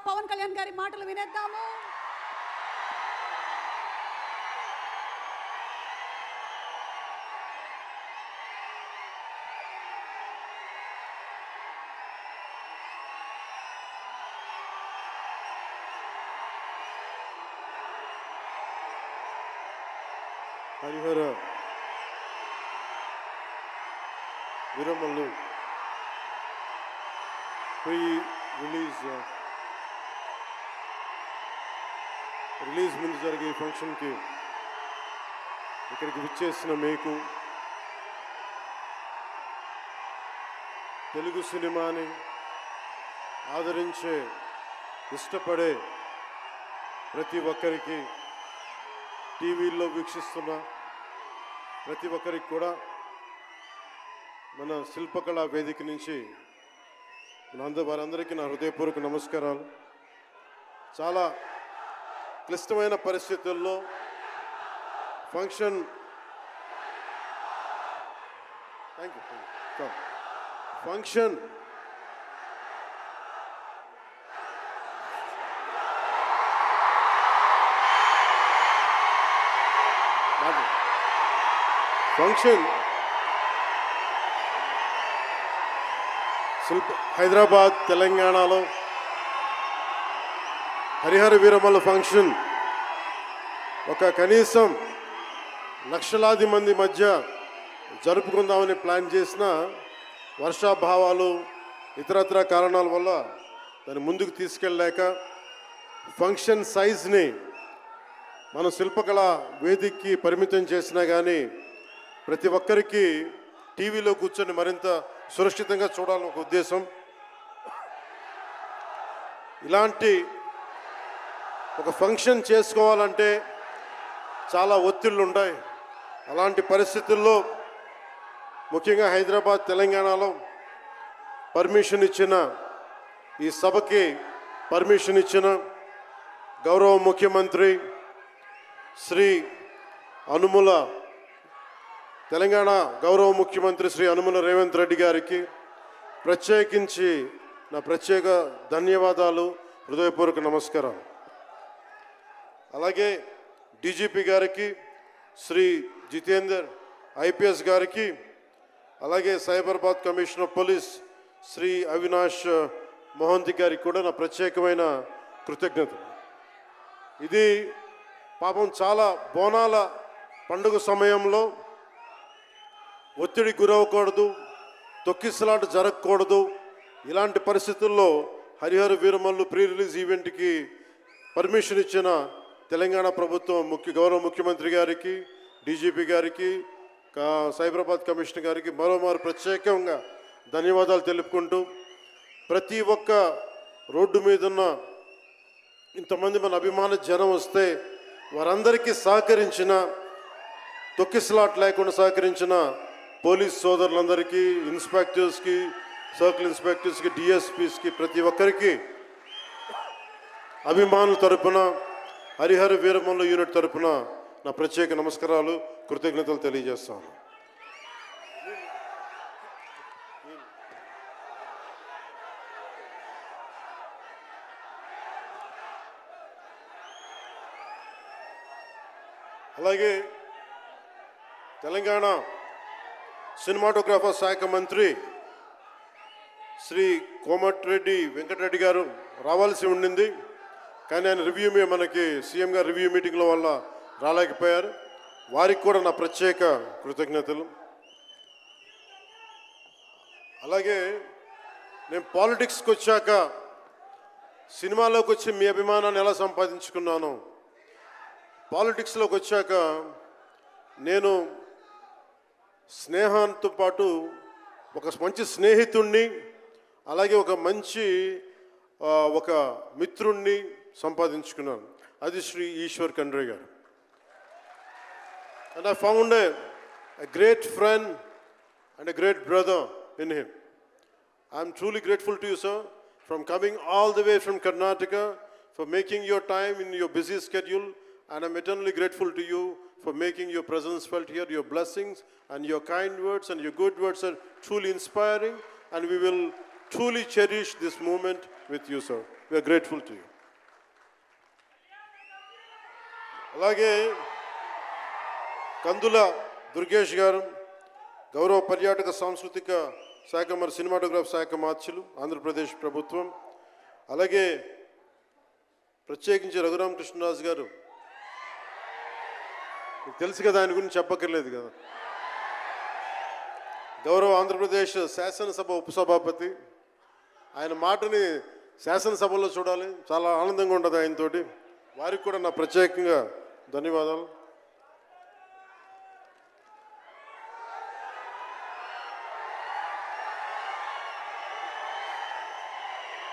పవన్ కళ్యాణ్ గారి మాటలు వినేద్దాము. హరిహర వీరమల్లు రిలీజ్ ముందు జరిగే ఫంక్షన్కి ఇక్కడికి విచ్చేసిన మీకు, తెలుగు సినిమాని ఆదరించే ఇష్టపడే ప్రతి ఒక్కరికి, టీవీల్లో వీక్షిస్తున్న ప్రతి ఒక్కరికి కూడా మన శిల్పకళా వేదిక నుంచి వారందరికీ నా హృదయపూర్వక నమస్కారాలు. చాలా క్లిష్టమైన పరిస్థితుల్లో ఫంక్షన్ హైదరాబాద్ తెలంగాణలో హరిహర వీరమల్లు ఫంక్షన్ ఒక కనీసం లక్షలాది మంది మధ్య జరుపుకుందామని ప్లాన్ చేసిన వర్షాభావాలు ఇతరత్ర కారణాల వల్ల దాన్ని ముందుకు తీసుకెళ్ళలేక ఫంక్షన్ సైజ్ని మనం శిల్పకళ వేదికకి పరిమితం చేసినా కానీ ప్రతి ఒక్కరికి టీవీలో కూర్చొని మరింత సురక్షితంగా చూడాలని ఒక ఉద్దేశం. ఇలాంటి ఒక ఫంక్షన్ చేసుకోవాలంటే చాలా ఒత్తిళ్ళు ఉంటాయి. అలాంటి పరిస్థితుల్లో ముఖ్యంగా హైదరాబాద్ తెలంగాణలో పర్మిషన్ ఇచ్చిన, ఈ సభకి పర్మిషన్ ఇచ్చిన గౌరవ ముఖ్యమంత్రి శ్రీ అనుముల తెలంగాణ గౌరవ ముఖ్యమంత్రి శ్రీ అనుముల రేవంత్ రెడ్డి గారికి ప్రత్యేకించి నా ప్రత్యేక ధన్యవాదాలు, హృదయపూర్వక నమస్కారాలు. అలాగే డీజీపీ గారికి, శ్రీ జితేందర్ ఐపీఎస్ గారికి, అలాగే సైబరాబాద్ కమిషనర్ పోలీస్ శ్రీ అవినాష్ మోహంతి గారికి కూడా నా ప్రత్యేకమైన కృతజ్ఞతలు. ఇది పాపం చాలా బోనాల పండుగ సమయంలో ఒత్తిడి గురవకూడదు, తొక్కిసలాట జరగకూడదు. ఇలాంటి పరిస్థితుల్లో హరిహర వీరమల్లు ప్రీ రిలీజ్ ఈవెంట్కి పర్మిషన్ ఇచ్చిన తెలంగాణ ప్రభుత్వం గౌరవ ముఖ్యమంత్రి గారికి, డీజీపీ గారికి, సైబరాబాద్ కమిషనర్ గారికి మరోమారు ప్రత్యేకంగా ధన్యవాదాలు తెలుపుకుంటూ, ప్రతి ఒక్క రోడ్డు మీదున్న ఇంతమంది మన అభిమాన జనం వస్తే వారందరికీ సహకరించిన, తొక్కిసలాట లేకుండా సహకరించిన పోలీస్ సోదరులందరికీ, ఇన్స్పెక్టర్స్కి, సర్కిల్ ఇన్స్పెక్టర్స్కి, డిఎస్పీస్కి, ప్రతి ఒక్కరికి అభిమానుల తరపున, హరిహర వీరమల్లు యూనిట్ తరపున నా ప్రత్యేక నమస్కారాలు, కృతజ్ఞతలు తెలియజేస్తాను. అలాగే తెలంగాణ సినిమాటోగ్రాఫర్ శాఖ మంత్రి శ్రీ కోమటిరెడ్డి వెంకటరెడ్డి గారు రావాల్సి ఉండింది, కానీ ఆయన మనకి సీఎం గారు రివ్యూ మీటింగ్ల వల్ల రాలేకపోయారు. వారికి కూడా నా ప్రత్యేక కృతజ్ఞతలు. అలాగే నేను పాలిటిక్స్కి వచ్చాక సినిమాలోకి వచ్చి మీ అభిమానాన్ని ఎలా సంపాదించుకున్నాను, పాలిటిక్స్లోకి వచ్చాక నేను స్నేహంతో పాటు ఒక మంచి స్నేహితుణ్ణి, అలాగే ఒక మంచి ఒక మిత్రుణ్ణి సంపాదించుకున్నాను. అది శ్రీ ఈశ్వర్ ఖండ్రే గారు. And I found a great friend and a great brother in him. I'm truly grateful to you, sir, from coming all the way from Karnataka, for making your time in your busy schedule, and I'm eternally grateful to you for making your presence felt here. Your blessings and your kind words and your good words are truly inspiring, and we will truly cherish this moment with you, sir. We are grateful to you. అలాగే కందుల దుర్గేష్ గారు గౌరవ పర్యాటక సాంస్కృతిక శాఖ మరి cinematograph శాఖ మార్చులు ఆంధ్రప్రదేశ్ ప్రభుత్వం. అలాగే ప్రత్యేకించి రఘురామకృష్ణరాజు గారు, మీకు తెలుసు కదా, ఆయన గురించి చెప్పక్కర్లేదు కదా, గౌరవ ఆంధ్రప్రదేశ్ శాసనసభ ఉపసభాపతి. ఆయన మాటని శాసనసభలో చూడాలి, చాలా ఆనందంగా ఉంటుంది ఆయనతోటి. వారికి కూడా నా ప్రత్యేకంగా ధన్యవాదాలు.